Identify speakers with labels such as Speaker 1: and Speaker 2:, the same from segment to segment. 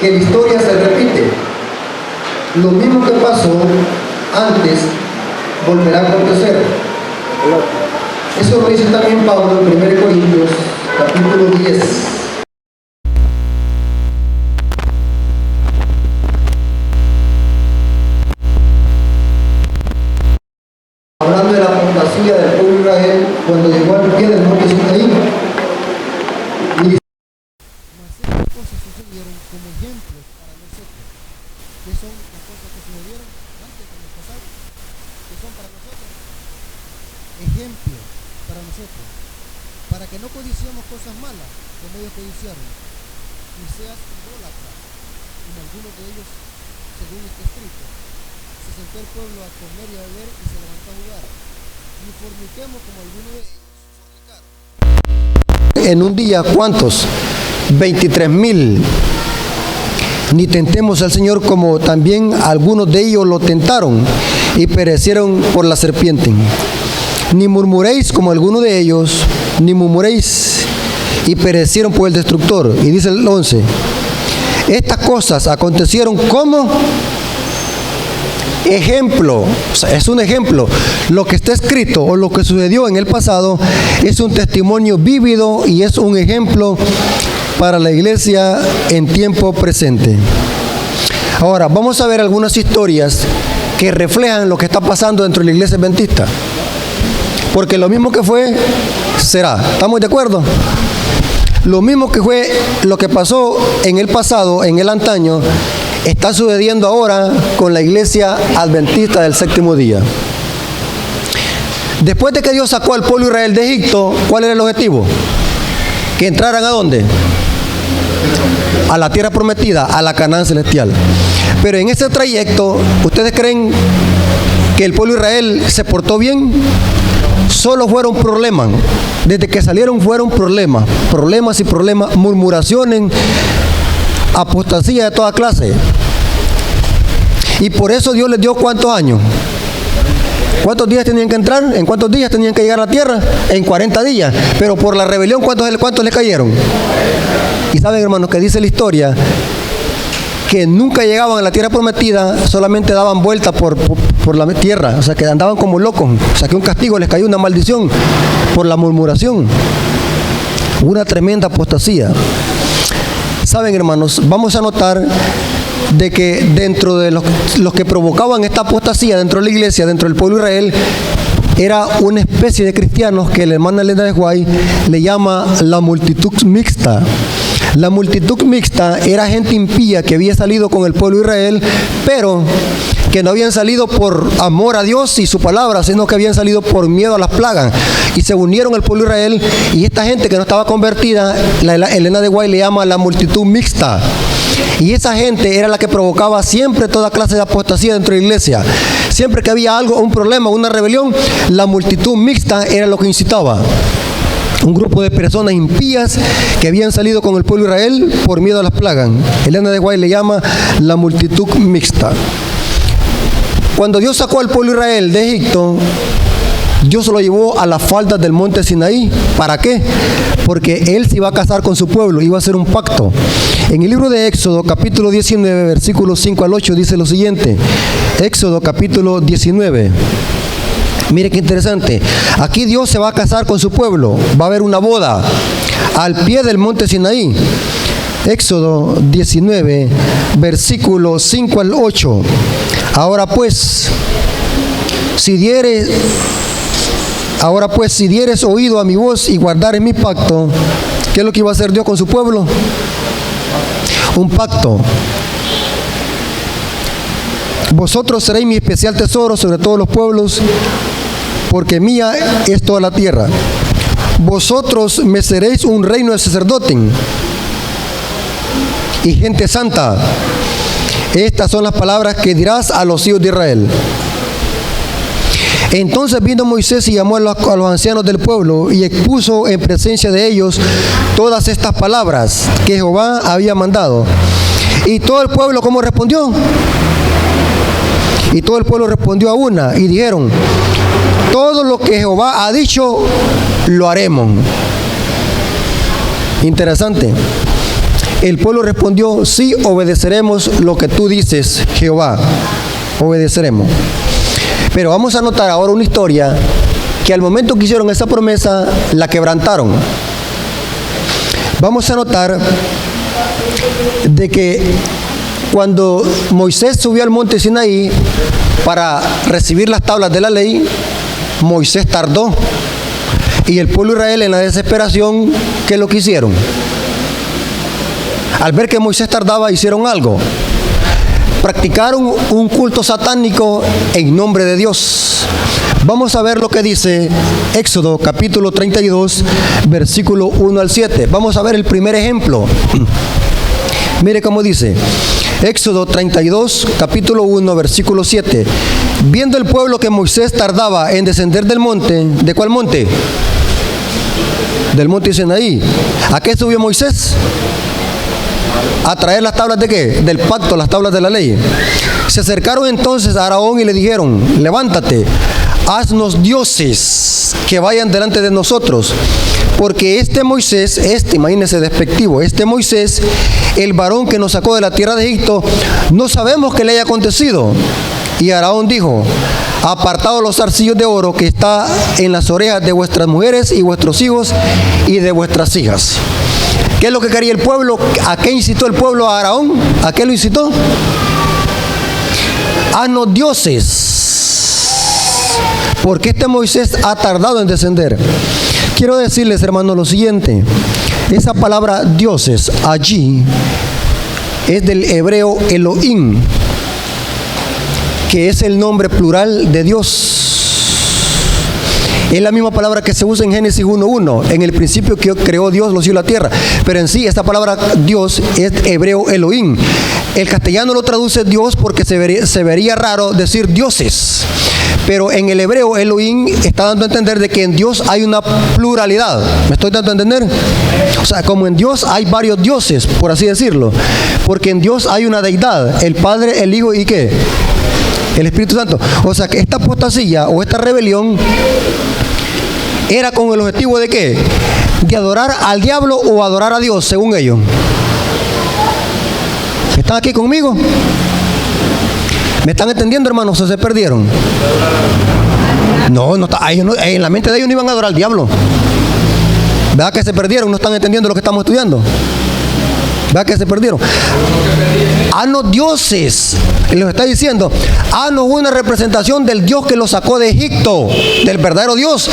Speaker 1: que la historia se repite. Lo mismo que pasó antes volverá a acontecer. Eso lo dice también Pablo en 1 Corintios, capítulo 10. Hablando de la apostasía del pueblo de Israel cuando llegó al pie del monte Sinaí.
Speaker 2: Mas estas cosas sucedieron como ejemplos para nosotros. ¿Qué son las cosas que sucedieron antes en el pasado? ¿Qué son para nosotros? Ejemplos para nosotros. Para que no codiciemos cosas malas, como ellos codiciaron, ni seas idólatra, como algunos de ellos, según está escrito. Se sentó el pueblo a comer y a beber y se levantó a jugar. Ni forniquemos como algunos de ellos fornicaron.
Speaker 1: En un día, ¿cuántos? 23,000. Ni tentemos al Señor como también algunos de ellos lo tentaron y perecieron por la serpiente. Ni murmuréis como algunos de ellos, ni murmuréis y perecieron por el destructor. Y dice el 11, estas cosas acontecieron como ejemplo, o sea, es un ejemplo. Lo que está escrito o lo que sucedió en el pasado es un testimonio vívido y es un ejemplo para la iglesia en tiempo presente. Ahora, vamos a ver algunas historias que reflejan lo que está pasando dentro de la iglesia adventista. Porque lo mismo que fue, será. ¿Estamos de acuerdo? Lo mismo que fue lo que pasó en el pasado, en el antaño, está sucediendo ahora con la iglesia adventista del séptimo día. Después de que Dios sacó al pueblo de Israel de Egipto, ¿cuál era el objetivo? Que entraran ¿a dónde? A la tierra prometida, a la Canaán celestial. Pero en ese trayecto, ¿ustedes creen que el pueblo de Israel se portó bien? Solo fueron problemas. Desde que salieron fueron problemas y problemas, murmuraciones, apostasía de toda clase. Y por eso Dios les dio ¿cuántos años? ¿Cuántos días tenían que entrar? ¿En cuántos días tenían que llegar a la tierra? En 40 días. Pero por la rebelión, ¿cuántos le cayeron? Y saben, hermanos, que dice la historia que nunca llegaban a la tierra prometida, solamente daban vuelta por la tierra, o sea, que andaban como locos, o sea, que un castigo les cayó, una maldición por la murmuración, una tremenda apostasía. Saben, hermanos, vamos a notar de que dentro de los que provocaban esta apostasía dentro de la iglesia, dentro del pueblo de Israel, era una especie de cristianos que la hermana Elena de White le llama la multitud mixta. La multitud mixta era gente impía que había salido con el pueblo de Israel, pero que no habían salido por amor a Dios y su palabra, sino que habían salido por miedo a las plagas. Y se unieron al pueblo de Israel, y esta gente que no estaba convertida, la Elena de White le llama la multitud mixta. Y esa gente era la que provocaba siempre toda clase de apostasía dentro de la iglesia. Siempre que había algo, un problema, una rebelión, la multitud mixta era lo que incitaba. Un grupo de personas impías que habían salido con el pueblo de Israel por miedo a las plagas. Elena de White le llama la multitud mixta. Cuando Dios sacó al pueblo de Israel de Egipto, Dios lo llevó a las faldas del monte Sinaí. ¿Para qué? Porque Él se iba a casar con su pueblo, iba a hacer un pacto. En el libro de Éxodo, capítulo 19, versículos 5 al 8, dice lo siguiente. Éxodo, capítulo 19. Mire qué interesante. Aquí Dios se va a casar con su pueblo. Va a haber una boda al pie del monte Sinaí. Éxodo 19, versículos 5 al 8. Ahora pues, si dieres oído a mi voz y guardares mi pacto, ¿qué es lo que iba a hacer Dios con su pueblo? Un pacto. Vosotros seréis mi especial tesoro sobre todos los pueblos, porque mía es toda la tierra. Vosotros me seréis un reino de sacerdotes y gente santa. Estas son las palabras que dirás a los hijos de Israel. Entonces vino Moisés y llamó a los ancianos del pueblo y expuso en presencia de ellos todas estas palabras que Jehová había mandado. Y todo el pueblo, ¿cómo respondió? Y todo el pueblo respondió a una y dijeron: todo lo que Jehová ha dicho, lo haremos. Interesante. El pueblo respondió: sí, obedeceremos lo que tú dices, Jehová. Obedeceremos. Pero vamos a notar ahora una historia que al momento que hicieron esa promesa, la quebrantaron. Vamos a notar de que cuando Moisés subió al monte Sinaí para recibir las tablas de la ley, Moisés tardó. Y el pueblo de Israel, en la desesperación, ¿qué es lo que hicieron? Al ver que Moisés tardaba, hicieron algo. Practicaron un culto satánico en nombre de Dios. Vamos a ver lo que dice Éxodo capítulo 32, versículo 1 al 7. Vamos a ver el primer ejemplo. Mire cómo dice. Éxodo 32, capítulo 1, versículo 7. Viendo el pueblo que Moisés tardaba en descender del monte, ¿de cuál monte? Del monte Sinaí. ¿A qué subió Moisés? A traer las tablas de qué? Del pacto, las tablas de la ley. Se acercaron entonces a Aarón y le dijeron: levántate, haznos dioses que vayan delante de nosotros, porque este Moisés, imagínense despectivo, este Moisés, el varón que nos sacó de la tierra de Egipto, no sabemos qué le haya acontecido. Y Aarón dijo: apartaos los zarcillos de oro que está en las orejas de vuestras mujeres y vuestros hijos y de vuestras hijas. ¿Qué es lo que quería el pueblo? ¿A qué incitó el pueblo a Aarón? ¿A qué lo incitó? Haznos dioses, porque este Moisés ha tardado en descender. Quiero decirles, hermanos, lo siguiente. Esa palabra dioses allí es del hebreo Elohim, que es el nombre plural de Dios. Es la misma palabra que se usa en Génesis 1:1. En el principio que creó Dios los cielos y la tierra. Pero en sí, esta palabra Dios es hebreo Elohim. El castellano lo traduce Dios porque se vería raro decir dioses. Pero en el hebreo Elohim está dando a entender de que en Dios hay una pluralidad. ¿Me estoy dando a entender? O sea, como en Dios hay varios dioses, por así decirlo. Porque en Dios hay una deidad, el Padre, el Hijo y ¿qué? El Espíritu Santo. O sea que esta apostasía o esta rebelión era con el objetivo de ¿qué? De adorar al diablo o adorar a Dios, según ellos. ¿Están aquí conmigo? ¿Me están entendiendo, hermanos? ¿O se perdieron? No, en la mente de ellos no iban a adorar al diablo. ¿Verdad que se perdieron? No están entendiendo lo que estamos estudiando. ¿Verdad que se perdieron? Haznos dioses. Y les está diciendo: haznos una representación del Dios que los sacó de Egipto, del verdadero Dios.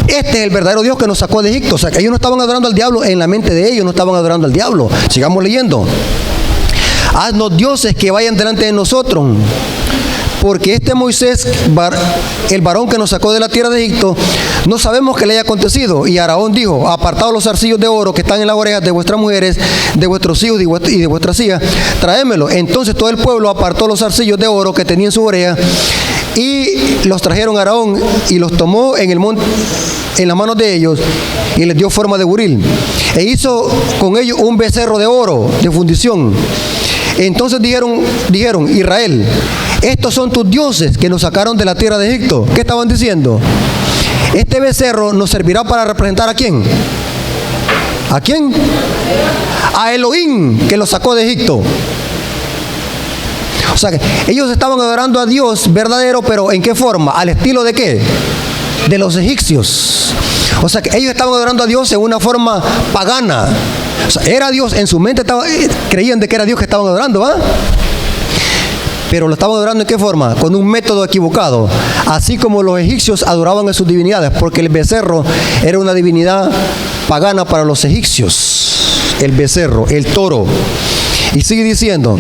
Speaker 1: Este es el verdadero Dios que nos sacó de Egipto. O sea, que ellos no estaban adorando al diablo. En la mente de ellos no estaban adorando al diablo. Sigamos leyendo. Haznos dioses que vayan delante de nosotros, porque este Moisés, el varón que nos sacó de la tierra de Egipto, no sabemos qué le haya acontecido. Y Aarón dijo: apartaos los zarcillos de oro que están en las orejas de vuestras mujeres, de vuestros hijos y de vuestras hijas, traémelo. Entonces todo el pueblo apartó los zarcillos de oro que tenía en su oreja y los trajeron a Aarón, y los tomó en el monte, en las manos de ellos, y les dio forma de buril, e hizo con ellos un becerro de oro de fundición. Entonces dijeron: Israel, estos son tus dioses que nos sacaron de la tierra de Egipto. ¿Qué estaban diciendo? Este becerro nos servirá para representar ¿a quién? ¿A quién? A Elohim, que los sacó de Egipto. O sea que ellos estaban adorando a Dios verdadero, pero ¿en qué forma? ¿Al estilo de qué? De los egipcios. O sea que ellos estaban adorando a Dios en una forma pagana. O sea, era Dios, en su mente creían de que era Dios que estaban adorando, ¿va? Pero lo estaban adorando ¿en qué forma? Con un método equivocado. Así como los egipcios adoraban a sus divinidades, porque el becerro era una divinidad pagana para los egipcios. El becerro, el toro. Y sigue diciendo: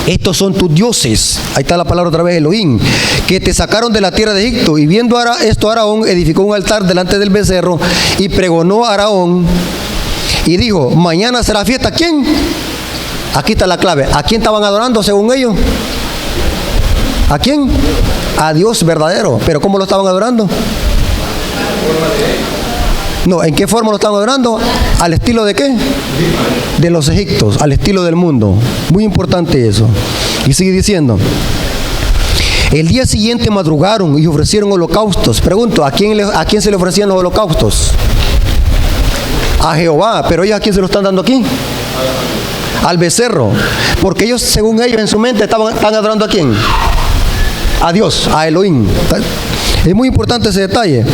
Speaker 1: estos son tus dioses. Ahí está la palabra otra vez, Elohim, que te sacaron de la tierra de Egipto. Y viendo esto, Aarón edificó un altar delante del becerro y pregonó a Aarón y dijo: mañana será fiesta. ¿A quién? Aquí está la clave. ¿A quién estaban adorando según ellos? ¿A quién? A Dios verdadero. ¿Pero cómo lo estaban adorando? No, ¿en qué forma lo estaban adorando? ¿Al estilo de qué? De los egipcios, al estilo del mundo. Muy importante eso. Y sigue diciendo: el día siguiente madrugaron y ofrecieron holocaustos. Pregunto, ¿a quién se le ofrecían los holocaustos? A Jehová. ¿Pero ellos a quién se lo están dando aquí? al becerro, porque ellos, según ellos en su mente, están adorando ¿a quién? A Dios, a Elohim. Es muy importante ese detalle.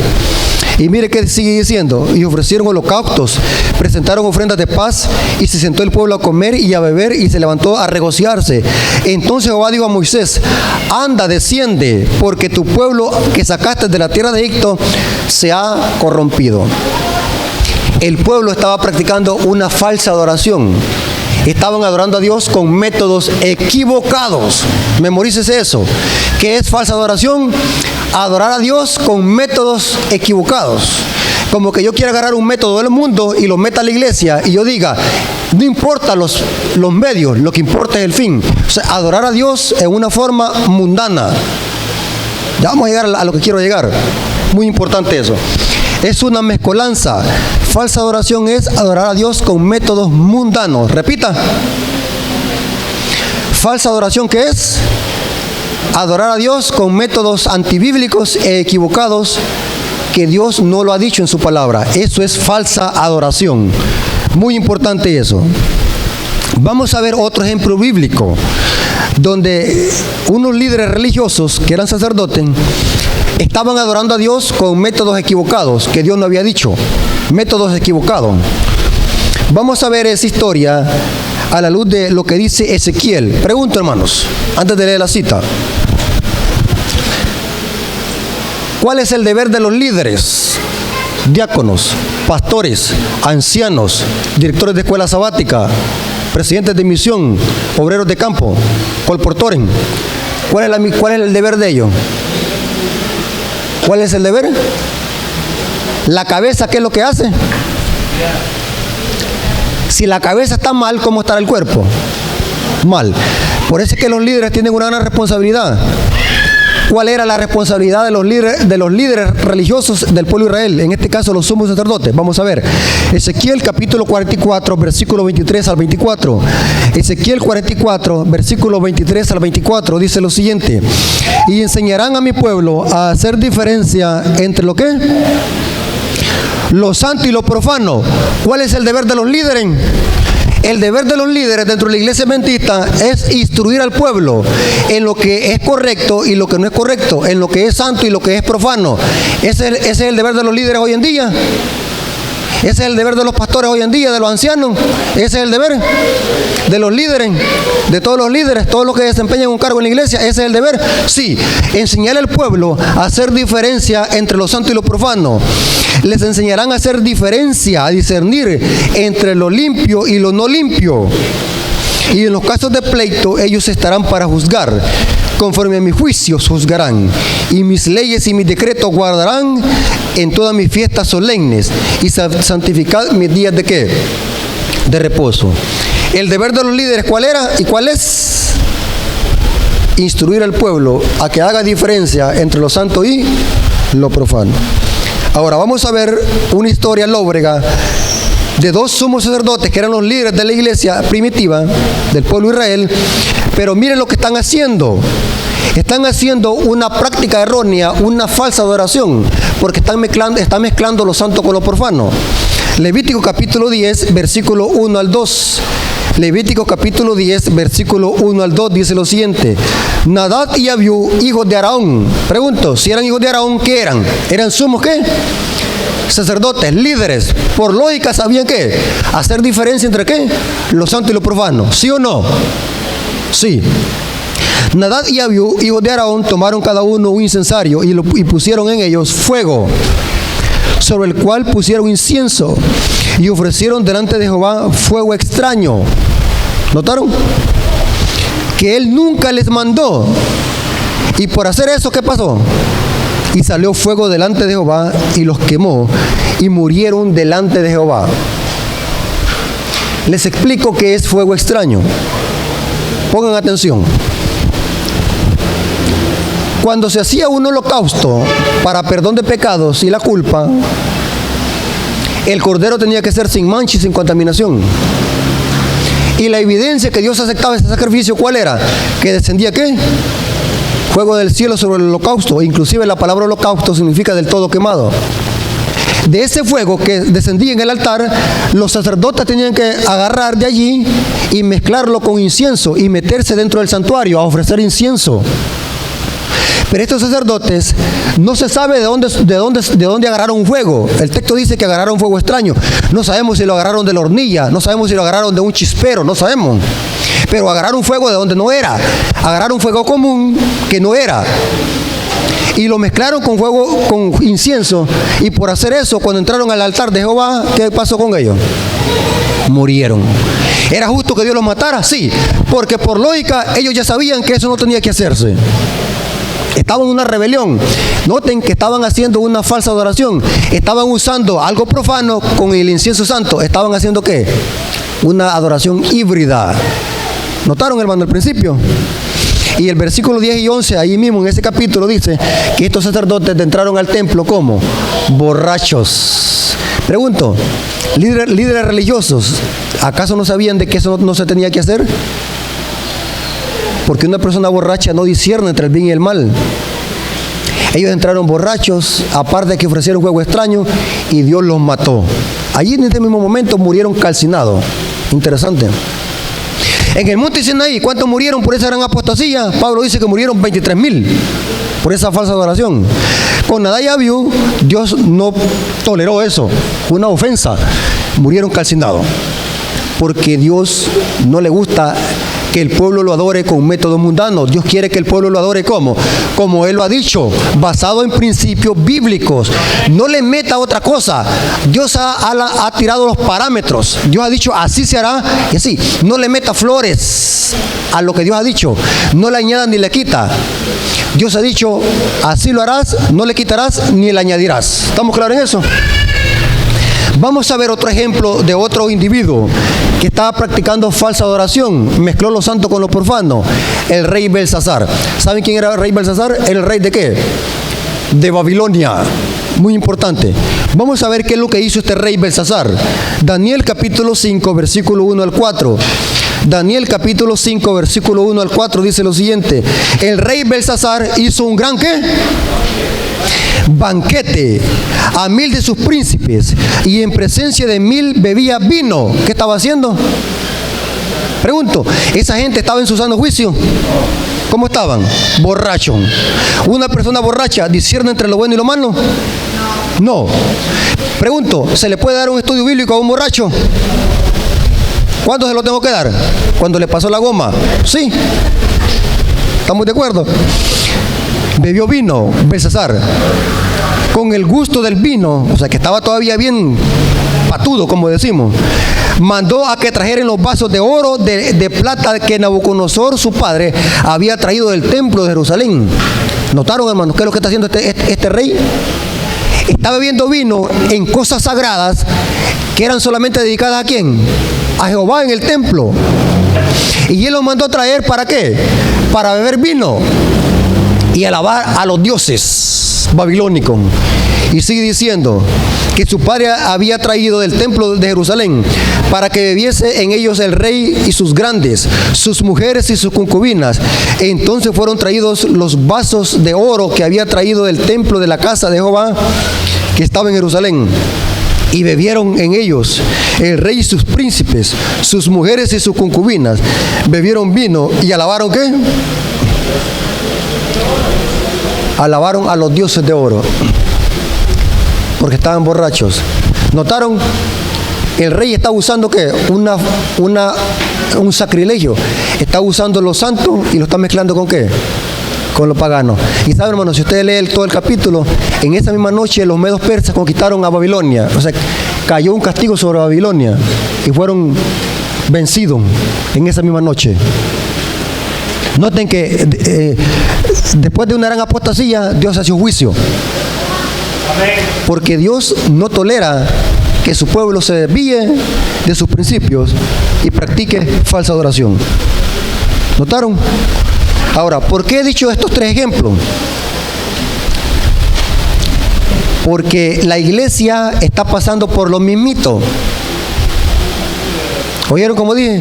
Speaker 1: Y mire que sigue diciendo: y ofrecieron holocaustos, presentaron ofrendas de paz, y se sentó el pueblo a comer y a beber, y se levantó a regocijarse. Entonces Jehová dijo a Moisés: anda, desciende, porque tu pueblo que sacaste de la tierra de Egipto se ha corrompido. El pueblo estaba practicando una falsa adoración. Estaban adorando a Dios con métodos equivocados. Memorícese eso. ¿Qué es falsa adoración? Adorar a Dios con métodos equivocados. Como que yo quiera agarrar un método del mundo y lo meta a la iglesia y yo diga: no importa los medios, lo que importa es el fin. O sea, adorar a Dios en una forma mundana. Ya vamos a llegar a lo que quiero llegar. Muy importante eso. Es una mezcolanza. Falsa adoración es adorar a Dios con métodos mundanos. Repita. Falsa adoración, ¿qué es? Adorar a Dios con métodos antibíblicos e equivocados que Dios no lo ha dicho en su palabra. Eso es falsa adoración. Muy importante eso. Vamos a ver otro ejemplo bíblico donde unos líderes religiosos que eran sacerdotes estaban adorando a Dios con métodos equivocados que Dios no había dicho. Métodos equivocados. Vamos a ver esa historia a la luz de lo que dice Ezequiel. Pregunto, hermanos, antes de leer la cita: ¿cuál es el deber de los líderes? Diáconos, pastores, ancianos, directores de escuela sabática, presidentes de misión, obreros de campo, colportores. ¿Cuál es el deber de ellos? ¿Cuál es el deber? La cabeza, ¿qué es lo que hace? Si la cabeza está mal, ¿cómo estará el cuerpo? Mal. Por eso es que los líderes tienen una gran responsabilidad. ¿Cuál era la responsabilidad de los líderes religiosos del pueblo de Israel? En este caso, los sumos sacerdotes. Vamos a ver. Ezequiel capítulo 44, versículo 23 al 24. Ezequiel 44, versículo 23 al 24, dice lo siguiente: y enseñarán a mi pueblo a hacer diferencia entre lo que lo santo y lo profano. ¿Cuál es el deber de los líderes? El deber de los líderes dentro de la iglesia adventista es instruir al pueblo en lo que es correcto y lo que no es correcto, en lo que es santo y lo que es profano. Ese es el deber de los líderes hoy en día. Ese es el deber de los pastores hoy en día, de los ancianos. Ese es el deber de los líderes, de todos los líderes, todos los que desempeñan un cargo en la iglesia. Ese es el deber. Sí, enseñar al pueblo a hacer diferencia entre lo santo y lo profano. Les enseñarán a hacer diferencia, a discernir entre lo limpio y lo no limpio. Y en los casos de pleito, ellos estarán para juzgar. Conforme a mis juicios juzgarán, y mis leyes y mis decretos guardarán en todas mis fiestas solemnes, y santificad mis días de ¿qué? De reposo. El deber de los líderes, ¿cuál era y cuál es? Instruir al pueblo a que haga diferencia entre lo santo y lo profano. Ahora vamos a ver una historia lóbrega de dos sumos sacerdotes que eran los líderes de la iglesia primitiva del pueblo de Israel. Pero miren lo que están haciendo. Están haciendo una práctica errónea, una falsa adoración, porque están mezclando lo santo con lo profano. Levítico capítulo 10, versículo 1 al 2. Levítico capítulo 10, versículo 1 al 2 dice lo siguiente: Nadab y Abiú, hijos de Aarón. Pregunto, si eran hijos de Aarón, ¿qué eran? ¿Eran sumos qué? Sacerdotes, líderes. Por lógica sabían qué, hacer diferencia entre qué, lo santo y lo profano. ¿Sí o no? Sí. Nadab y Abiú, hijos de Aarón, tomaron cada uno un incensario y pusieron en ellos fuego, sobre el cual pusieron incienso, y ofrecieron delante de Jehová fuego extraño. ¿Notaron? Que él nunca les mandó. Y por hacer eso, ¿qué pasó? Y salió fuego delante de Jehová y los quemó, y murieron delante de Jehová. Les explico qué es fuego extraño. Pongan atención. Cuando se hacía un holocausto para perdón de pecados y la culpa, el cordero tenía que ser sin mancha y sin contaminación. Y la evidencia que Dios aceptaba este sacrificio, ¿cuál era? Que descendía ¿qué? Fuego del cielo sobre el holocausto. Inclusive la palabra holocausto significa del todo quemado. de ese fuego que descendía en el altar, los sacerdotes tenían que agarrar de allí y mezclarlo con incienso y meterse dentro del santuario a ofrecer incienso. Pero estos sacerdotes no se sabe de dónde agarraron un fuego. El texto dice que agarraron fuego extraño. No sabemos si lo agarraron de la hornilla, no sabemos si lo agarraron de un chispero, no sabemos. Pero agarraron fuego de donde no era. Agarraron fuego común que no era. Y lo mezclaron con fuego, con incienso. Y por hacer eso, cuando entraron al altar de Jehová, ¿qué pasó con ellos? Murieron. ¿Era justo que Dios los matara? Sí, porque por lógica ellos ya sabían que eso no tenía que hacerse. Estaban en una rebelión. Noten que estaban haciendo una falsa adoración. Estaban usando algo profano con el incienso santo. ¿Estaban haciendo qué? Una adoración híbrida. ¿Notaron, hermano, el principio? Y el versículo 10 y 11, ahí mismo en ese capítulo, dice que estos sacerdotes entraron al templo como borrachos. Pregunto, líderes religiosos, ¿acaso no sabían de que eso no se tenía que hacer? Porque una persona borracha no discierne entre el bien y el mal. Ellos entraron borrachos, aparte de que ofrecieron fuego extraño, y Dios los mató. Allí en ese mismo momento murieron calcinados. Interesante. En el monte Sinaí, ¿cuántos murieron por esa gran apostasía? Pablo dice que murieron 23,000 por esa falsa adoración. Con Nadab y Abiú, Dios no toleró eso. Fue una ofensa. Murieron calcinados. Porque Dios no le gusta que el pueblo lo adore con métodos mundanos. Dios quiere que el pueblo lo adore ¿cómo? Como Él lo ha dicho, basado en principios bíblicos. No le meta otra cosa. Dios ha tirado los parámetros. Dios ha dicho, así se hará y así. No le meta flores a lo que Dios ha dicho. No le añadas ni le quita. Dios ha dicho, así lo harás, no le quitarás ni le añadirás. ¿Estamos claros en eso? Vamos a ver otro ejemplo de otro individuo que estaba practicando falsa adoración. Mezcló lo santo con lo profano. El rey Belsasar. ¿Saben quién era el rey Belsasar? ¿Era el rey de qué? De Babilonia. Muy importante. Vamos a ver qué es lo que hizo este rey Belsasar. Daniel capítulo 5, versículo 1 al 4. Daniel capítulo 5, versículo 1 al 4 dice lo siguiente. El rey Belsasar hizo un gran ¿qué? Banquete a 1000 de sus príncipes y en presencia de 1000 bebía vino. ¿Qué estaba haciendo? Pregunto, ¿esa gente estaba en su sano juicio? ¿Cómo estaban? Borrachos. ¿Una persona borracha discierne entre lo bueno y lo malo? No. Pregunto, ¿se le puede dar un estudio bíblico a un borracho? ¿Cuándo se lo tengo que dar? ¿Cuando le pasó la goma? Sí. ¿Estamos de acuerdo? Bebió vino, Belsasar, con el gusto del vino, o sea que estaba todavía bien patudo, como decimos. Mandó a que trajeran los vasos de oro, de plata que Nabucodonosor, su padre, había traído del templo de Jerusalén. ¿Notaron, hermanos, qué es lo que está haciendo este rey? Está bebiendo vino en cosas sagradas que eran solamente dedicadas ¿a quién? A Jehová en el templo. Y él los mandó a traer ¿para qué? Para beber vino y alabar a los dioses babilónicos. Y sigue diciendo que su padre había traído del templo de Jerusalén para que bebiese en ellos el rey y sus grandes, sus mujeres y sus concubinas. Entonces fueron traídos los vasos de oro que había traído del templo de la casa de Jehová que estaba en Jerusalén. Y bebieron en ellos el rey y sus príncipes, sus mujeres y sus concubinas. Bebieron vino y alabaron ¿qué? Alabaron a los dioses de oro, porque estaban borrachos. ¿Notaron? El rey está usando ¿qué? Un sacrilegio. Está usando lo santo y lo está mezclando ¿con qué? Con lo pagano. Y saben, hermanos, si ustedes leen todo el capítulo, en esa misma noche los medos persas conquistaron a Babilonia. O sea, cayó un castigo sobre Babilonia y fueron vencidos en esa misma noche. Noten que después de una gran apostasía, Dios hace un juicio. Porque Dios no tolera que su pueblo se desvíe de sus principios y practique falsa adoración. ¿Notaron? Ahora, ¿por qué he dicho estos tres ejemplos? Porque la iglesia está pasando por lo mismito. ¿Oyeron como dije?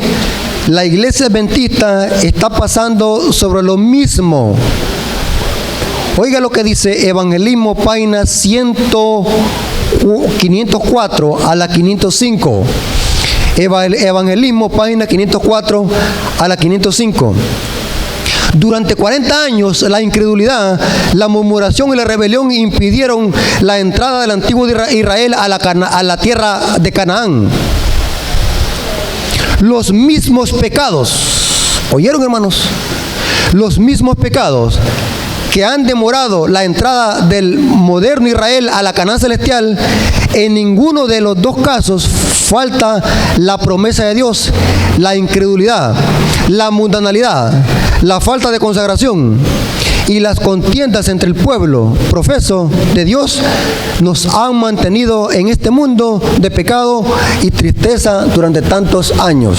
Speaker 1: La iglesia adventista está pasando sobre lo mismo. Oiga lo que dice Evangelismo, página 101. 504 a la 505. Evangelismo, página 504 a la 505. Durante 40 años la incredulidad, la murmuración y la rebelión impidieron la entrada del antiguo Israel a la tierra de Canaán. Los mismos pecados, ¿oyeron, hermanos? Los mismos pecados que han demorado la entrada del moderno Israel a la Canaán celestial, en ninguno de los dos casos falta la promesa de Dios. La incredulidad, la mundanalidad, la falta de consagración y las contiendas entre el pueblo profeso de Dios nos han mantenido en este mundo de pecado y tristeza durante tantos años.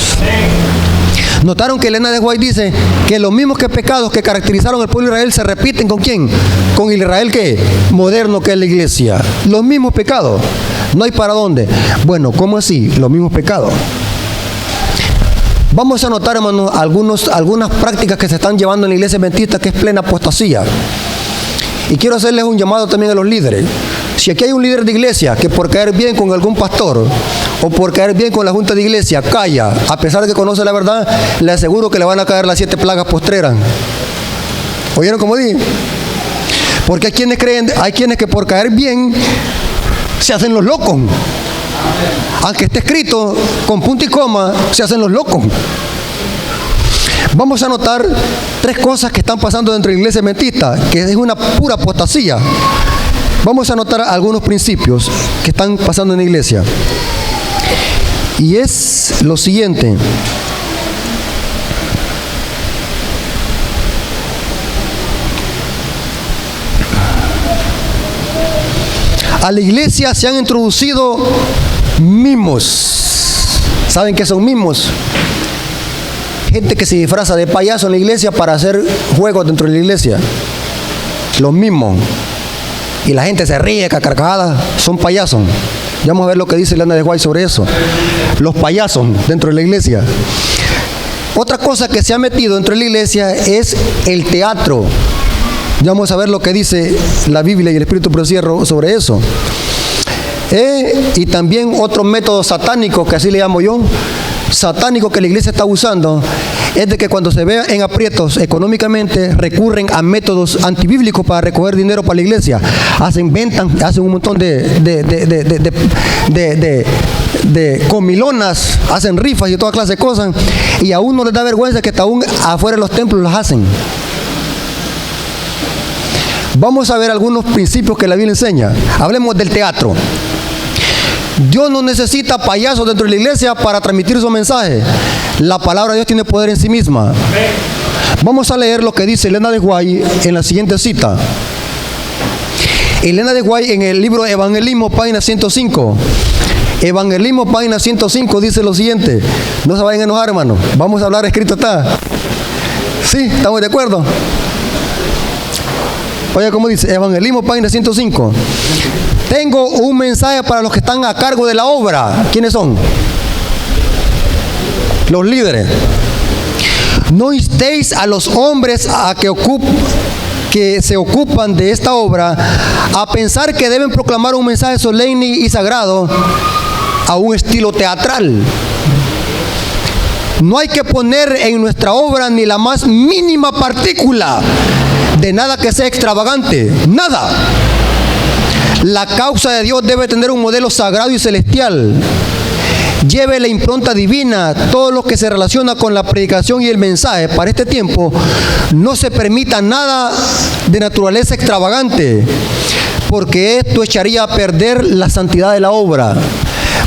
Speaker 1: Notaron que Elena de White dice que los mismos pecados que caracterizaron al pueblo de Israel se repiten ¿con quién? Con el Israel que moderno, que es la iglesia. Los mismos pecados. No hay para dónde. Bueno, ¿cómo así? Los mismos pecados. Vamos a notar, hermanos, algunas prácticas que se están llevando en la iglesia adventista, que es plena apostasía. Y quiero hacerles un llamado también a los líderes. Si aquí hay un líder de iglesia que por caer bien con algún pastor o por caer bien con la junta de iglesia calla, a pesar de que conoce la verdad, le aseguro que le van a caer las 7 plagas postreras. ¿Oyeron cómo dije? Porque hay quienes que por caer bien se hacen los locos. Aunque esté escrito con punto y coma, se hacen los locos. Vamos a notar 3 cosas que están pasando dentro de la iglesia adventista, que es una pura apostasía. Vamos a notar algunos principios que están pasando en la iglesia. Y es lo siguiente. A la iglesia se han introducido mimos. ¿Saben qué son mimos? Gente que se disfraza de payaso en la iglesia para hacer juegos dentro de la iglesia. Los mimos. Y la gente se ríe, carcajadas, son payasos. Ya vamos a ver lo que dice Elena de White sobre eso. Los payasos dentro de la iglesia. Otra cosa que se ha metido dentro de la iglesia es el teatro. Ya vamos a ver lo que dice la Biblia y el Espíritu Procierro sobre eso. Y también otro método satánico, que así le llamo yo, satánico, que la iglesia está usando, es de que cuando se vean en aprietos económicamente recurren a métodos antibíblicos para recoger dinero para la iglesia. Hacen un montón de comilonas, hacen rifas y toda clase de cosas, y a uno les da vergüenza que hasta aún afuera de los templos las hacen. Vamos a ver algunos principios que la Biblia enseña. Hablemos del teatro. Dios no necesita payasos dentro de la iglesia para transmitir su mensaje. La palabra de Dios tiene poder en sí misma. Vamos a leer lo que dice Elena de White en la siguiente cita. Elena de White en el libro Evangelismo, página 105. Evangelismo, página 105 dice lo siguiente. No se vayan a enojar, hermano. Vamos a hablar, escrito está. ¿Sí? ¿Estamos de acuerdo? Oye, ¿cómo dice? Evangelismo, página 105. Tengo un mensaje para los que están a cargo de la obra. ¿Quiénes son? Los líderes. No instéis a los hombres que se ocupan de esta obra a pensar que deben proclamar un mensaje solemne y sagrado a un estilo teatral. No hay que poner en nuestra obra ni la más mínima partícula de nada que sea extravagante, nada. La causa de Dios debe tener un modelo sagrado y celestial. Lleve la impronta divina. Todo lo que se relaciona con la predicación y el mensaje para este tiempo, no se permita nada de naturaleza extravagante, porque esto echaría a perder la santidad de la obra.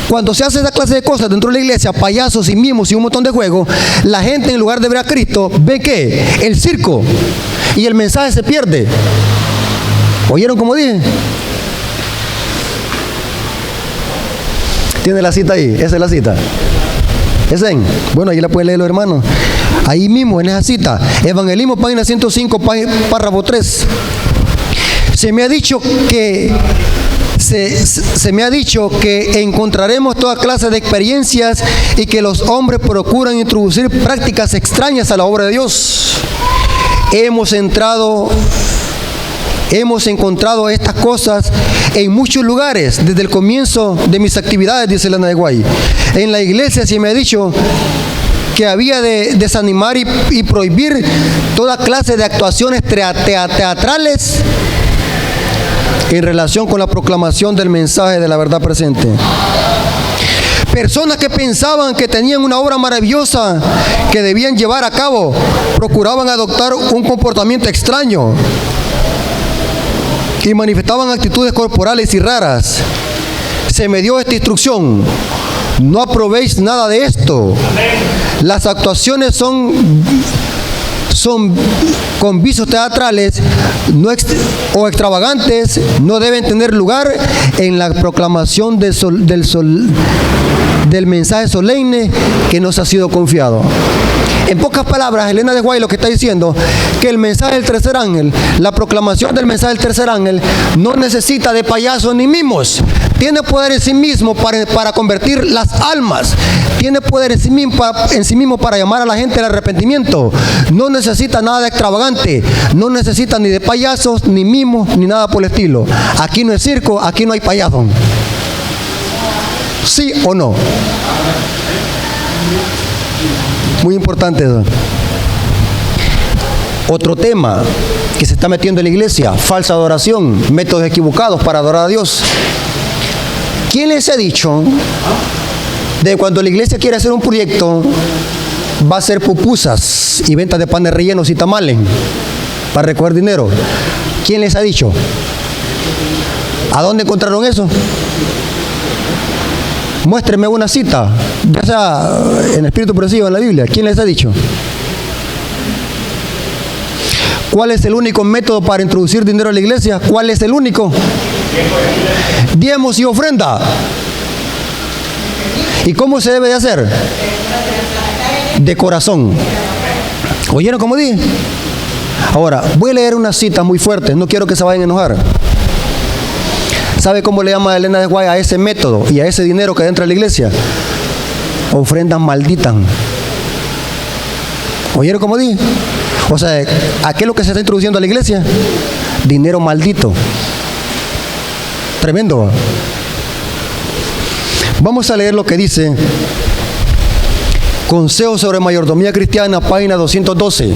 Speaker 1: Cuando se hace esa clase de cosas dentro de la iglesia, payasos y mimos y un montón de juegos, la gente en lugar de ver a Cristo ve ¿qué? El circo, y el mensaje se pierde. ¿Oyeron cómo dije? Tiene la cita ahí, esa es la cita. Bueno, ahí la pueden leer los hermanos. Ahí mismo, en esa cita. Evangelismo, página 105, párrafo 3. Se me ha dicho que encontraremos toda clase de experiencias y que los hombres procuran introducir prácticas extrañas a la obra de Dios. Hemos entrado Hemos encontrado estas cosas en muchos lugares desde el comienzo de mis actividades, dice Elena de White. En la iglesia se me ha dicho que había de desanimar y prohibir toda clase de actuaciones teatrales en relación con la proclamación del mensaje de la verdad presente. Personas que pensaban que tenían una obra maravillosa que debían llevar a cabo, procuraban adoptar un comportamiento extraño y manifestaban actitudes corporales y raras. Se me dio esta instrucción: no aprobéis nada de esto. Las actuaciones son con visos teatrales o extravagantes, no deben tener lugar en la proclamación del mensaje solemne que nos ha sido confiado. En pocas palabras, Elena de White lo que está diciendo, que el mensaje del tercer ángel, la proclamación del mensaje del tercer ángel, no necesita de payasos ni mimos. Tiene poder en sí mismo para convertir las almas. Tiene poder en sí mismo para llamar a la gente al arrepentimiento. No necesita nada de extravagante. No necesita ni de payasos, ni mimos, ni nada por el estilo. Aquí no es circo, aquí no hay payaso. ¿Sí o no? Muy importante eso. Otro tema que se está metiendo en la iglesia: falsa adoración, métodos equivocados para adorar a Dios. ¿Quién les ha dicho de cuando la iglesia quiere hacer un proyecto va a hacer pupusas y ventas de panes rellenos y tamales para recoger dinero? ¿Quién les ha dicho? ¿A dónde encontraron eso? Muéstrenme una cita, ya sea en espíritu progresivo en la Biblia. ¿Quién les ha dicho? ¿Cuál es el único método para introducir dinero a la iglesia? ¿Cuál es el único? Diezmos y ofrenda. ¿Y cómo se debe de hacer? De corazón. ¿Oyeron cómo dije? Ahora, voy a leer unas citas muy fuertes, no quiero que se vayan a enojar. ¿Sabe cómo le llama Elena de White a ese método y a ese dinero que entra a la iglesia? Ofrendas malditas. ¿Oyeron cómo dije? O sea, ¿a qué es lo que se está introduciendo a la iglesia? Dinero maldito. Tremendo. Vamos a leer lo que dice Consejo sobre Mayordomía Cristiana, página 212.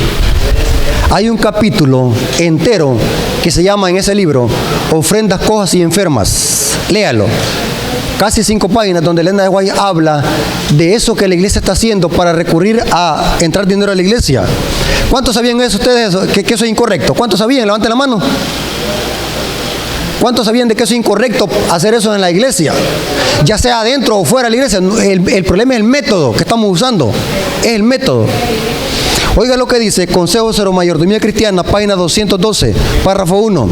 Speaker 1: Hay un capítulo entero que se llama en ese libro Ofrendas cojas y enfermas. Léalo. Casi 5 páginas donde Elena de White habla de eso que la iglesia está haciendo para recurrir a entrar dinero a la iglesia. ¿Cuántos sabían eso ustedes, que eso es incorrecto? ¿Cuántos sabían? Levanten la mano. ¿Cuántos sabían de que eso es incorrecto hacer eso en la iglesia? Ya sea adentro o fuera de la iglesia. El problema es el método que estamos usando. Es el método. Oiga lo que dice Consejo sobre Mayordomía Cristiana, página 212, párrafo 1.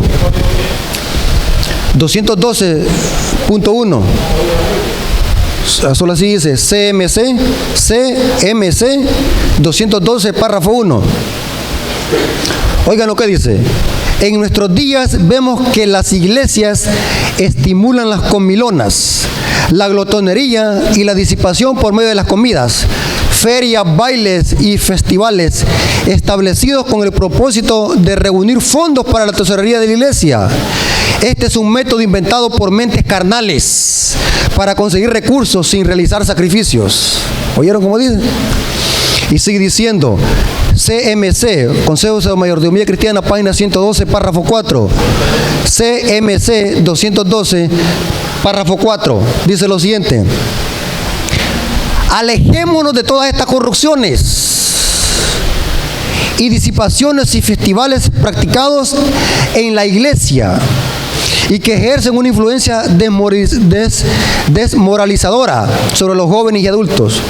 Speaker 1: 212.1. Solo así dice CMC 212, párrafo 1. Oigan lo que dice. En nuestros días vemos que las iglesias estimulan las comilonas, la glotonería y la disipación por medio de las comidas, ferias, bailes y festivales establecidos con el propósito de reunir fondos para la tesorería de la iglesia. Este es un método inventado por mentes carnales para conseguir recursos sin realizar sacrificios. ¿Oyeron cómo dice? Y sigue diciendo, CMC, Consejo de Mayordomía Cristiana, página 112, párrafo 4. CMC 212, párrafo 4. Dice lo siguiente: alejémonos de todas estas corrupciones y disipaciones y festivales practicados en la iglesia y que ejercen una influencia desmoralizadora sobre los jóvenes y adultos.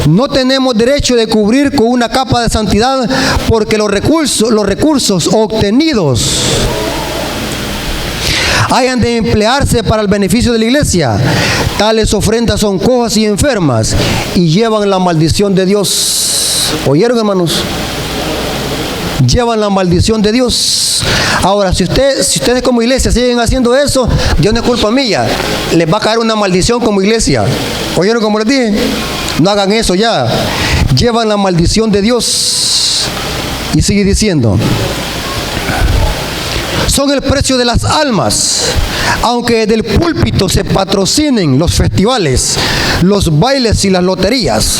Speaker 1: No tenemos derecho de cubrir con una capa de santidad porque los recursos obtenidos hayan de emplearse para el beneficio de la iglesia. Tales ofrendas son cojas y enfermas y llevan la maldición de Dios. ¿Oyeron, hermanos? Llevan la maldición de Dios. Ahora, si ustedes como iglesia siguen haciendo eso, Dios no es culpa mía. Les va a caer una maldición como iglesia. ¿Oyeron como les dije? No hagan eso ya. Llevan la maldición de Dios. Y sigue diciendo: son el precio de las almas. Aunque desde el púlpito se patrocinen los festivales, los bailes y las loterías,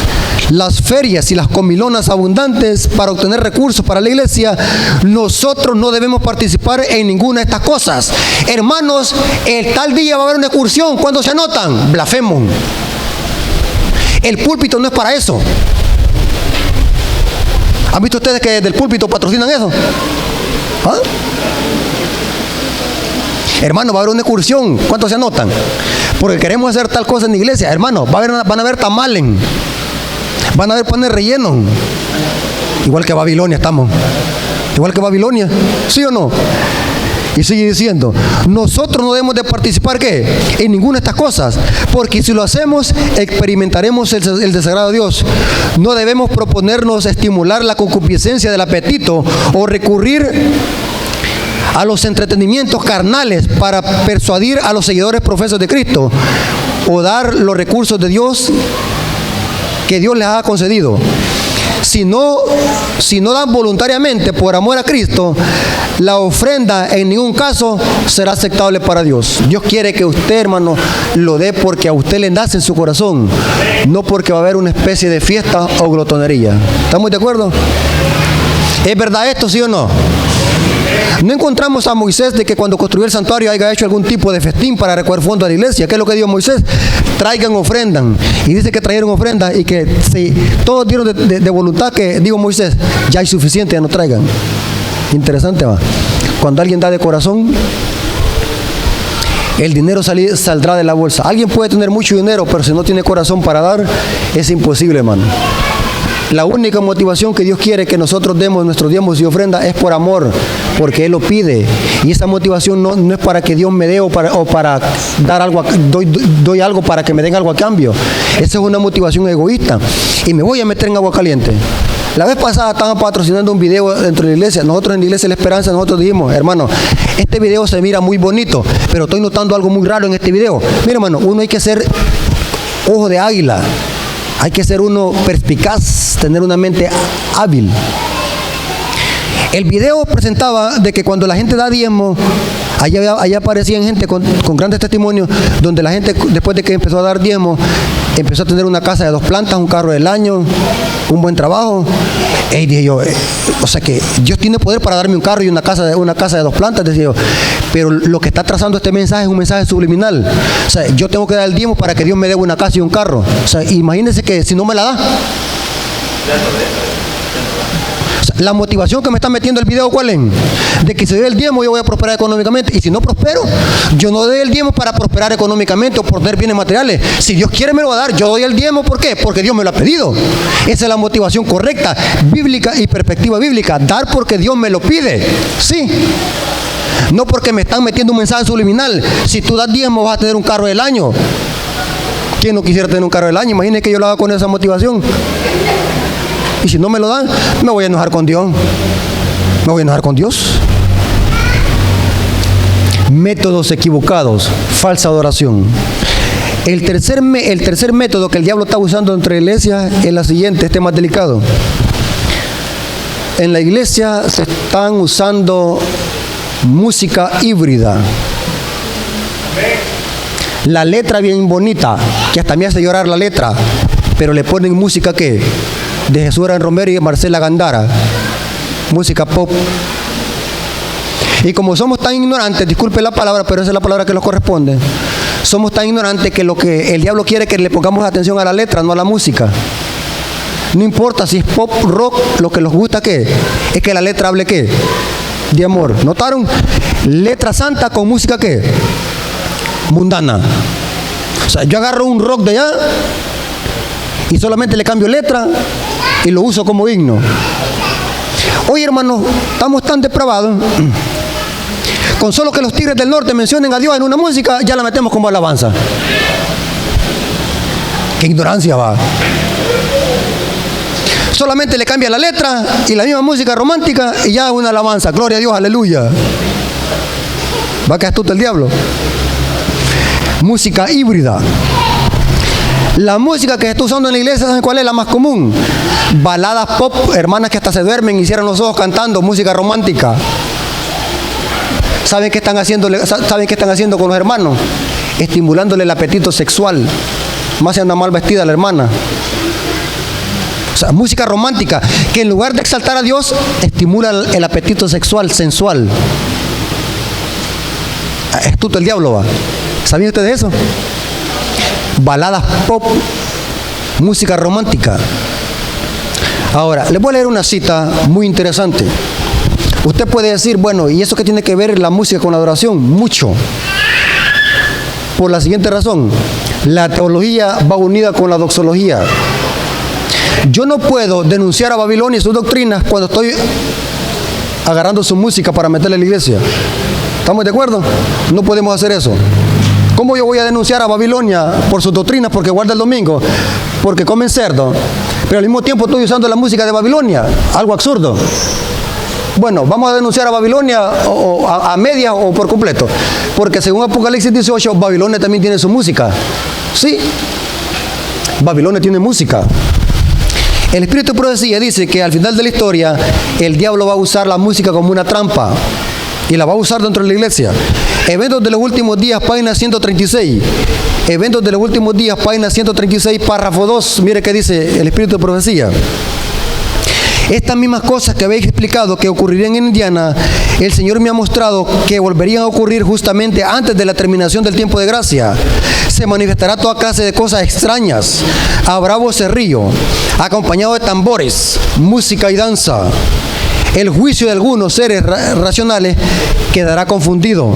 Speaker 1: las ferias y las comilonas abundantes para obtener recursos para la iglesia, nosotros no debemos participar en ninguna de estas cosas. Hermanos, el tal día va a haber una excursión. ¿Cuándo se anotan? Blasfemo. El púlpito no es para eso. ¿Han visto ustedes que desde el púlpito patrocinan eso? ¿Ah? Hermano, va a haber una excursión. ¿Cuántos se anotan? Porque queremos hacer tal cosa en la iglesia. Hermano, van a haber tamales. Van a haber panes rellenos. Igual que Babilonia estamos. Igual que Babilonia. ¿Sí o no? Y sigue diciendo, nosotros no debemos de participar ¿qué? En ninguna de estas cosas, porque si lo hacemos experimentaremos el desagrado de Dios. No debemos proponernos estimular la concupiscencia del apetito o recurrir a los entretenimientos carnales para persuadir a los seguidores profesos de Cristo o dar los recursos de Dios que Dios les ha concedido. Si no dan voluntariamente por amor a Cristo, la ofrenda en ningún caso será aceptable para Dios. Dios quiere que usted, hermano, lo dé porque a usted le nace en su corazón, no porque va a haber una especie de fiesta o glotonería. ¿Estamos de acuerdo? ¿Es verdad esto, sí o no? No encontramos a Moisés de que cuando construyó el santuario haya hecho algún tipo de festín para recoger fondos a la iglesia. ¿Qué es lo que dijo Moisés? Traigan ofrendas. Y dice que trajeron ofrendas y que si todos dieron de voluntad, que dijo Moisés, ya hay suficiente, ya no traigan. Interesante, va. Cuando alguien da de corazón, el dinero saldrá de la bolsa. Alguien puede tener mucho dinero, pero si no tiene corazón para dar, es imposible, hermano. La única motivación que Dios quiere que nosotros demos nuestros diezmos y ofrendas es por amor, porque Él lo pide. Y esa motivación no es para que Dios me dé o para dar algo, doy algo para que me den algo a cambio. Esa es una motivación egoísta. Y me voy a meter en agua caliente. La vez pasada estaban patrocinando un video dentro de la iglesia. Nosotros en la iglesia La Esperanza, nosotros dijimos, hermano, este video se mira muy bonito, pero estoy notando algo muy raro en este video. Mira, hermano, uno hay que ser ojo de águila. Hay que ser uno perspicaz, tener una mente hábil. El video presentaba de que cuando la gente da diezmo, allá aparecían gente con grandes testimonios, donde la gente, después de que empezó a dar diezmo, empezó a tener una casa de 2 plantas, un carro del año, un buen trabajo. Y dije yo, o sea que Dios tiene poder para darme un carro y una casa de 2 plantas, decía yo. Pero lo que está trazando este mensaje es un mensaje subliminal. O sea, yo tengo que dar el diezmo para que Dios me dé una casa y un carro. O sea, imagínense que si no me la da. O sea, la motivación que me está metiendo el video, ¿cuál es? De que si doy el diezmo yo voy a prosperar económicamente. Y si no prospero, yo no doy el diezmo para prosperar económicamente o por tener bienes materiales. Si Dios quiere me lo va a dar. Yo doy el diezmo, ¿por qué? Porque Dios me lo ha pedido. Esa es la motivación correcta, bíblica y perspectiva bíblica. Dar porque Dios me lo pide. Sí. No porque me están metiendo un mensaje subliminal. Si tú das diezmo vas a tener un carro del año. ¿Quién no quisiera tener un carro del año? Imagínese que yo lo haga con esa motivación. Y si no me lo dan, me voy a enojar con Dios. Me voy a enojar con Dios. Métodos equivocados, falsa adoración. El tercer método que el diablo está usando entre iglesias es la siguiente, este más delicado. En la iglesia se están usando música híbrida. La letra bien bonita, que hasta me hace llorar la letra, pero le ponen música ¿qué? De Jesús Aran Romero y Marcela Gandara, música pop. Y como somos tan ignorantes, disculpe la palabra, pero esa es la palabra que nos corresponde, somos tan ignorantes que lo que el diablo quiere es que le pongamos atención a la letra, no a la música. No importa si es pop, rock, lo que nos gusta ¿qué? Es que la letra hable ¿qué? De amor. ¿Notaron? Letra santa con música ¿qué? Mundana. O sea, yo agarro un rock de allá y solamente le cambio letra y lo uso como himno. Oye, hermanos, estamos tan depravados. Con solo que los Tigres del Norte mencionen a Dios en una música, ya la metemos como alabanza. Qué ignorancia va. Solamente le cambia la letra y la misma música romántica y ya una alabanza. Gloria a Dios, aleluya. Va que astuto el diablo. Música híbrida. La música que se está usando en la iglesia, ¿saben cuál es la más común? Baladas pop, hermanas que hasta se duermen y cierran los ojos cantando música romántica. ¿Saben qué están haciendo con los hermanos? Estimulándole el apetito sexual. Más se anda mal vestida la hermana. O sea, música romántica que en lugar de exaltar a Dios, estimula el apetito sexual, sensual. Astuto el diablo, va. ¿Sabían ustedes eso? Baladas pop, música romántica. Ahora, les voy a leer una cita muy interesante. Usted puede decir, bueno, ¿y eso qué tiene que ver la música con la adoración? Mucho. Por la siguiente razón, la teología va unida con la doxología. Yo no puedo denunciar a Babilonia y sus doctrinas cuando estoy agarrando su música para meterla en la iglesia. ¿Estamos de acuerdo? No podemos hacer eso. ¿Cómo yo voy a denunciar a Babilonia por sus doctrinas porque guarda el domingo? Porque comen cerdo. Pero al mismo tiempo estoy usando la música de Babilonia. Algo absurdo. Bueno, vamos a denunciar a Babilonia a medias o por completo. Porque según Apocalipsis 18, Babilonia también tiene su música. Sí, Babilonia tiene música. El Espíritu de Profecía dice que al final de la historia, el diablo va a usar la música como una trampa. Y la va a usar dentro de la iglesia. Eventos de los últimos días, página 136. Eventos de los últimos días, página 136, párrafo 2. Mire qué dice el Espíritu de Profecía. Estas mismas cosas que habéis explicado que ocurrirían en Indiana, el Señor me ha mostrado que volverían a ocurrir justamente antes de la terminación del tiempo de gracia. Se manifestará toda clase de cosas extrañas. Habrá vocerrío, acompañado de tambores, música y danza. El juicio de algunos seres racionales quedará confundido,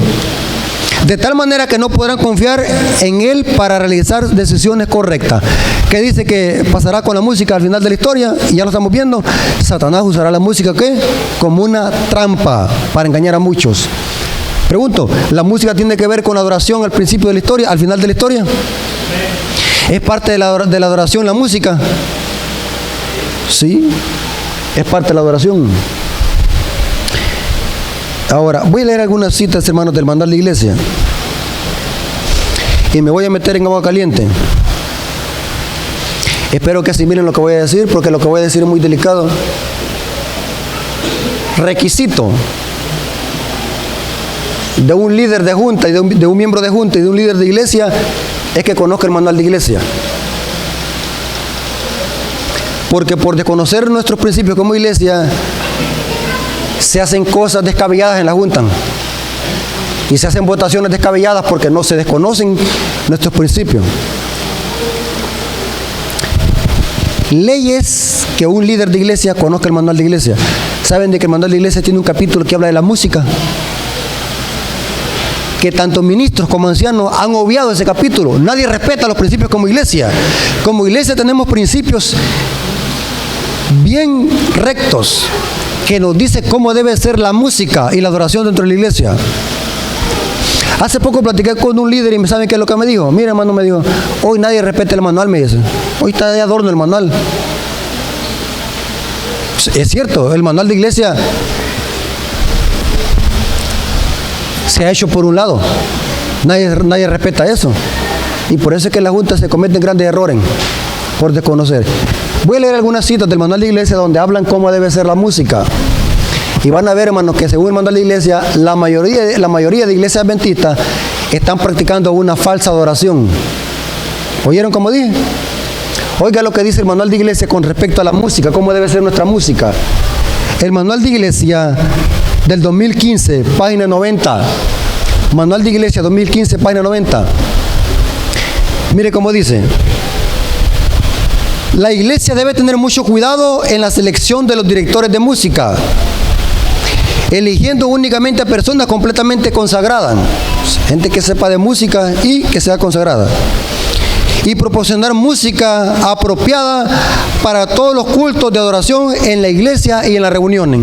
Speaker 1: de tal manera que no podrán confiar en Él para realizar decisiones correctas. ¿Qué dice que pasará con la música al final de la historia? Y ya lo estamos viendo. Satanás usará la música ¿qué? Como una trampa para engañar a muchos. Pregunto, ¿la música tiene que ver con la adoración al principio de la historia, al final de la historia? ¿Es parte de la adoración la música? Sí, es parte de la adoración. Ahora, voy a leer algunas citas, hermanos, del manual de iglesia. Y me voy a meter en agua caliente. Espero que asimilen lo que voy a decir, porque lo que voy a decir es muy delicado. Requisito de un líder de junta, y de un miembro de junta y de un líder de iglesia, es que conozca el manual de iglesia. Porque por desconocer nuestros principios como iglesia, se hacen cosas descabelladas en la junta. Y se hacen votaciones descabelladas porque no se desconocen nuestros principios. Leyes que un líder de iglesia conozca el manual de iglesia. ¿Saben de que el manual de iglesia tiene un capítulo que habla de la música? Que tanto ministros como ancianos han obviado ese capítulo. Nadie respeta los principios como iglesia. Como iglesia tenemos principios bien rectos que nos dice cómo debe ser la música y la adoración dentro de la iglesia. Hace poco platiqué con un líder y me saben qué es lo que me dijo. Mira, hermano, me dijo, hoy nadie respeta el manual, me dice. Hoy está de adorno el manual. Es cierto, el manual de iglesia se ha hecho por un lado. Nadie respeta eso. Y por eso es que en la junta se cometen grandes errores por desconocer. Voy a leer algunas citas del manual de iglesia donde hablan cómo debe ser la música. Y van a ver, hermanos, que según el manual de iglesia, la mayoría de iglesias adventistas están practicando una falsa adoración. ¿Oyeron cómo dije? Oiga lo que dice el manual de iglesia con respecto a la música, cómo debe ser nuestra música. El manual de iglesia del 2015, página 90. Manual de iglesia 2015, página 90. Mire cómo dice. La iglesia debe tener mucho cuidado en la selección de los directores de música, eligiendo únicamente a personas completamente consagradas, gente que sepa de música y que sea consagrada, y proporcionar música apropiada para todos los cultos de adoración en la iglesia y en las reuniones.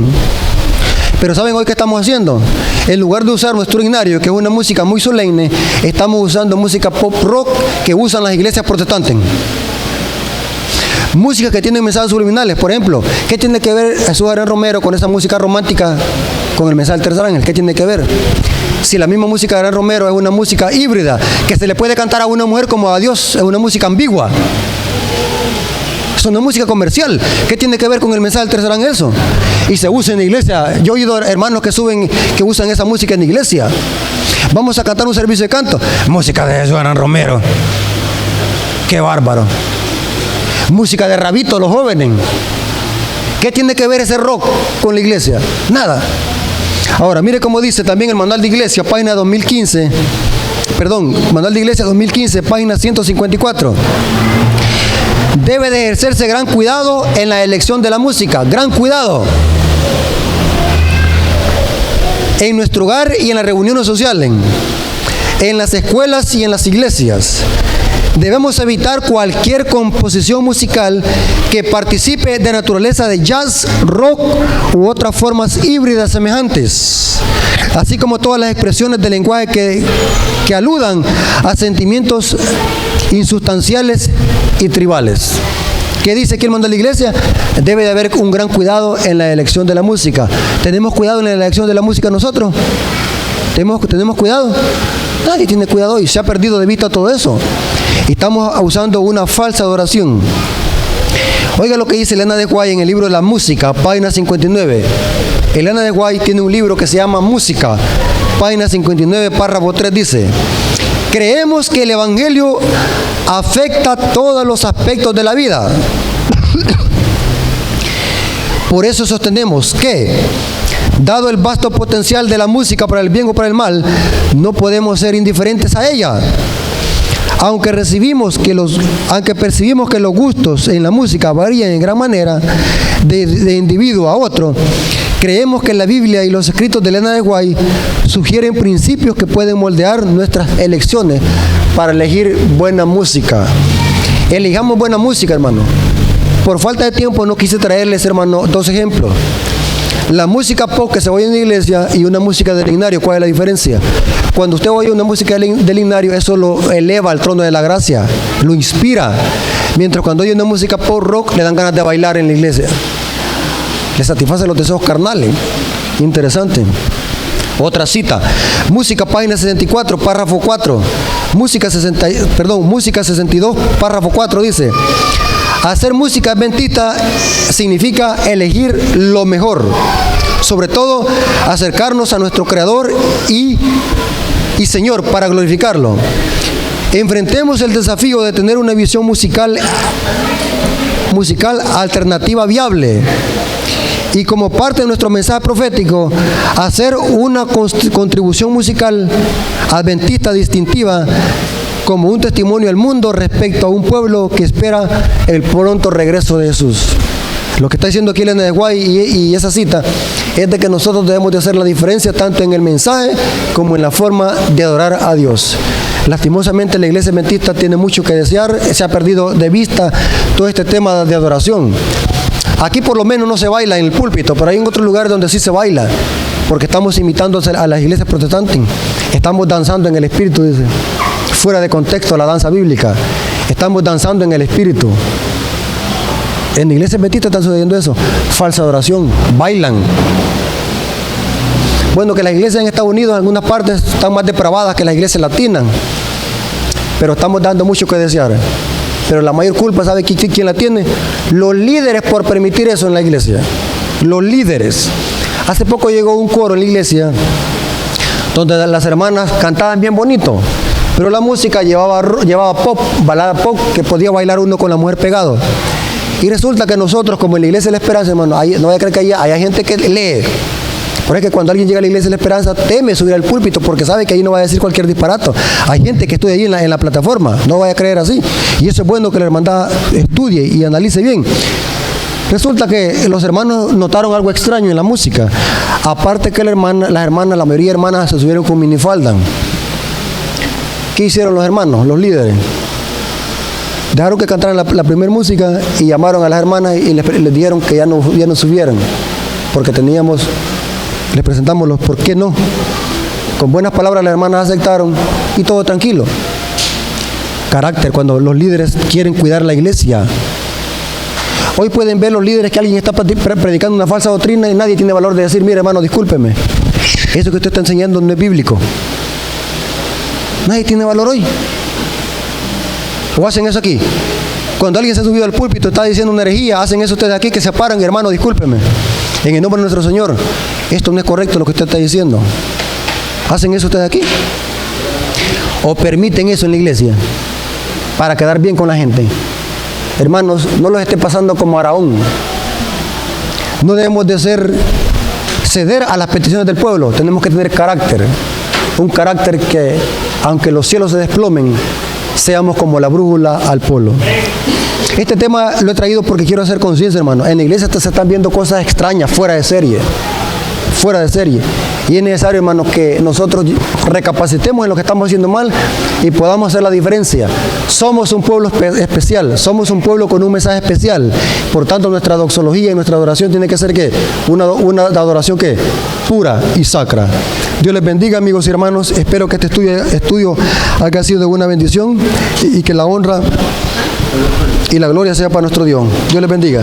Speaker 1: Pero ¿saben hoy qué estamos haciendo? En lugar de usar nuestro himnario, que es una música muy solemne, estamos usando música pop rock que usan las iglesias protestantes. Música que tiene mensajes subliminales, por ejemplo. ¿Qué tiene que ver Jesús Adrián Romero con esa música romántica, con el mensaje del tercer ángel? ¿Qué tiene que ver? Si la misma música de Adrián Romero es una música híbrida, que se le puede cantar a una mujer como a Dios, es una música ambigua. Eso no es música comercial. ¿Qué tiene que ver con el mensaje del tercer ángel eso? Y se usa en la iglesia. Yo he oído hermanos que usan esa música en la iglesia. Vamos a cantar un servicio de canto. Música de Joan Romero. Qué bárbaro. Música de Rabito, los jóvenes. ¿Qué tiene que ver ese rock con la iglesia? Nada. Ahora, mire cómo dice también el manual de iglesia, página 2015. Manual de iglesia 2015, página 154. Debe de ejercerse gran cuidado en la elección de la música. Gran cuidado. En nuestro hogar y en las reuniones sociales. En las escuelas y en las iglesias. Debemos evitar cualquier composición musical que participe de naturaleza de jazz, rock u otras formas híbridas semejantes, así como todas las expresiones de lenguaje que aludan a sentimientos insustanciales y tribales. ¿Qué dice aquí el manual de la iglesia? Debe de haber un gran cuidado en la elección de la música. ¿Tenemos cuidado en la elección de la música nosotros? ¿Tenemos cuidado? Nadie tiene cuidado y se ha perdido de vista todo eso. Y estamos usando una falsa adoración. Oiga lo que dice Elena de White en el libro de la música, página 59. Elena de White tiene un libro que se llama Música, página 59, párrafo 3, dice: creemos que el evangelio afecta todos los aspectos de la vida. Por eso sostenemos que, dado el vasto potencial de la música para el bien o para el mal, no podemos ser indiferentes a ella. Aunque percibimos que los gustos en la música varían en gran manera de individuo a otro, creemos que la Biblia y los escritos de Elena de White sugieren principios que pueden moldear nuestras elecciones para elegir buena música. Elijamos buena música, hermano. Por falta de tiempo no quise traerles, hermano, 2 ejemplos. La música pop que se oye en la iglesia y una música del himnario, ¿cuál es la diferencia? Cuando usted oye una música del himnario, eso lo eleva al trono de la gracia, lo inspira. Mientras cuando oye una música pop rock, le dan ganas de bailar en la iglesia. Le satisface los deseos carnales. Interesante. Otra cita. Música, página 64, párrafo 4. Música 62, párrafo 4 dice: hacer música adventista significa elegir lo mejor, sobre todo acercarnos a nuestro Creador y Señor para glorificarlo. Enfrentemos el desafío de tener una visión musical alternativa viable y, como parte de nuestro mensaje profético, hacer una contribución musical adventista distintiva como un testimonio al mundo respecto a un pueblo que espera el pronto regreso de Jesús. Lo que está diciendo aquí Elena de White y esa cita es de que nosotros debemos de hacer la diferencia tanto en el mensaje como en la forma de adorar a Dios. Lastimosamente la iglesia adventista tiene mucho que desear, se ha perdido de vista todo este tema de adoración. Aquí por lo menos no se baila en el púlpito, pero hay en otros lugares donde sí se baila, porque estamos imitando a las iglesias protestantes. Estamos danzando en el espíritu, dice. Fuera de contexto la danza bíblica. Estamos danzando en el espíritu. En la iglesia adventista están sucediendo eso. Falsa adoración. Bailan. Bueno, que las iglesias en Estados Unidos en algunas partes están más depravadas que las iglesias latinas. Pero estamos dando mucho que desear. Pero la mayor culpa, ¿sabe quién la tiene? Los líderes por permitir eso en la iglesia. Los líderes. Hace poco llegó un coro en la iglesia donde las hermanas cantaban bien bonito, pero la música llevaba pop, balada pop, que podía bailar uno con la mujer pegado. Y resulta que nosotros, como en la Iglesia de la Esperanza, hermano, no voy a creer que hay gente que lee. Por eso es que cuando alguien llega a la Iglesia de la Esperanza, teme subir al púlpito porque sabe que ahí no va a decir cualquier disparato. Hay gente que estudia ahí en la plataforma, no vaya a creer así. Y eso es bueno que la hermandad estudie y analice bien. Resulta que los hermanos notaron algo extraño en la música. Aparte que la mayoría de hermanas se subieron con minifalda. ¿Qué hicieron los hermanos, los líderes? Dejaron que cantaran la primera música y llamaron a las hermanas y les dijeron que ya no subieran, porque les presentamos los por qué no. Con buenas palabras las hermanas aceptaron y todo tranquilo. Carácter, cuando los líderes quieren cuidar la iglesia. Hoy pueden ver los líderes que alguien está predicando una falsa doctrina y nadie tiene valor de decir: mire, hermano, discúlpeme, eso que usted está enseñando no es bíblico. Nadie tiene valor hoy. ¿O hacen eso aquí? Cuando alguien se ha subido al púlpito, está diciendo una herejía, hacen eso ustedes aquí, que se paran, hermano, discúlpeme. En el nombre de nuestro Señor, esto no es correcto lo que usted está diciendo. ¿Hacen eso ustedes aquí? ¿O permiten eso en la iglesia para quedar bien con la gente? Hermanos, no los esté pasando como Araón. No debemos de ceder a las peticiones del pueblo. Tenemos que tener carácter. Un carácter que, aunque los cielos se desplomen, seamos como la brújula al polo. Este tema lo he traído porque quiero hacer conciencia, hermano. En la iglesia se están viendo cosas extrañas, fuera de serie. Fuera de serie. Y es necesario, hermanos, que nosotros recapacitemos en lo que estamos haciendo mal y podamos hacer la diferencia. Somos un pueblo especial, somos un pueblo con un mensaje especial. Por tanto, nuestra doxología y nuestra adoración tiene que ser ¿qué? Una adoración ¿qué? Pura y sacra. Dios les bendiga, amigos y hermanos. Espero que este estudio haya sido de buena bendición y que la honra y la gloria sea para nuestro Dios. Dios les bendiga.